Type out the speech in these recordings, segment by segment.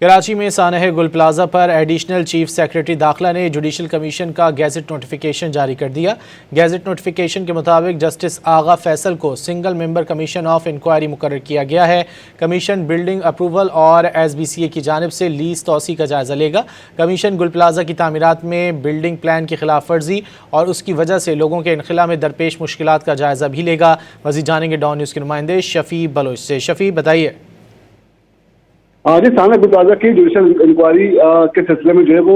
कराची में सानह गुल प्लाजा पर एडिशनल चीफ सेक्रेटरी दाखिला ने जुडिशल कमीशन का गैजेट नोटिफिकेशन जारी कर दिया। गैजेट नोटिफिकेशन के मुताबिक जस्टिस आगा फैसल को single member commission of inquiry मुकर्रर किया गया है। कमीशन बिल्डिंग अप्रूवल और SBCA की जानिब से लीज तोसी का जायजा लेगा। कमीशन गुल प्लाजा की तामीरात में बिल्डिंग प्लान की खिलाफ वर्जी और उसकी वजह से लोगों के इनखला में दरपेश मुश्किलात का जायजा भी लेगा। मज़ीद जानेंगे डॉन न्यूज़ के नुमाइंदे शफी बलोच से। शफी, बताइए। जी, सानह गुल प्लाजा की जुडिशल इंक्वायरी के सिलसिले में जो है वो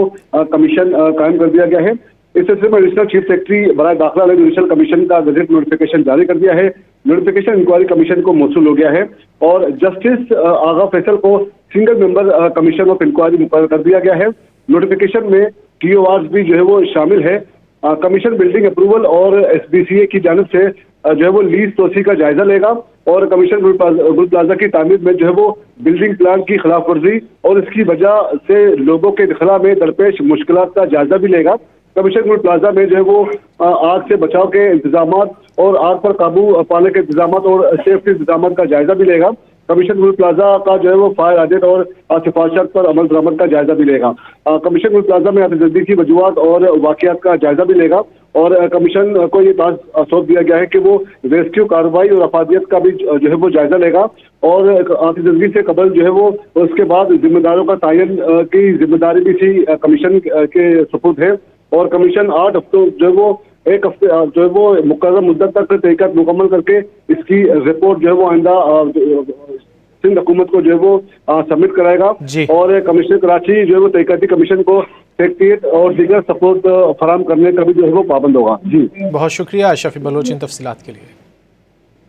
कमीशन कायम कर दिया गया है। इस सिलसिले में एडिशनल चीफ सेक्रेटरी बराए दाखिला ने जुडिशल कमीशन का गजेट नोटिफिकेशन जारी कर दिया है। नोटिफिकेशन इंक्वायरी कमीशन को मौसूल हो गया है और जस्टिस आगा फैसल को single member commission of inquiry मुकर्रर कर दिया गया है। नोटिफिकेशन में TORs भी जो है वो शामिल है। कमीशन बिल्डिंग अप्रूवल और SBCA की जानिब से जो है वो लीज तोसी का जायजा लेगा और कमीशन गुल प्लाजा की तामीर में जो है वो बिल्डिंग प्लान की खिलाफ वर्जी और इसकी वजह से लोगों के इनखला में दरपेश मुश्किलात का जायजा भी लेगा। कमीशन गुल प्लाजा में जो है वो आग से बचाव के इंतजाम और आग पर काबू पाने के इंतजाम और सेफ्टी इंतजाम का जायजा भी लेगा। कमीशन गुल प्लाजा का जो है वो फायर ऑडिट और सिफारिशात पर अमल दरामद का जायजा भी लेगा। कमीशन गुल प्लाजा में आतिशददी की वजूहात और वाकयात का जायजा भी लेगा और कमीशन को ये ताज़ सौंप दिया गया है कि वो रेस्क्यू कार्रवाई और अफादियत का भी जो है वो जायजा लेगा और आतिशददी से कबल जो है वो उसके बाद जिम्मेदारों का तयन की जिम्मेदारी भी इसी कमीशन के सुपुर्द है और कमीशन 8 हफ्तों जो है वो 1 हफ्ते जो है वो मुकर्रर मुद्दत तक तहकीकात मुकम्मल करके इसकी रिपोर्ट जो है वो आइंदा सिंध हुकूमत को जो है वो सबमिट कराएगा और कमिश्नर कराची जो है वो तहकीकाती कमीशन को सेक्रेटरीट और दीगर सपोर्ट फराहम करने का भी जो है वो पाबंद होगा। जी, बहुत शुक्रिया शफी बलोच इन तफसीलात के लिए।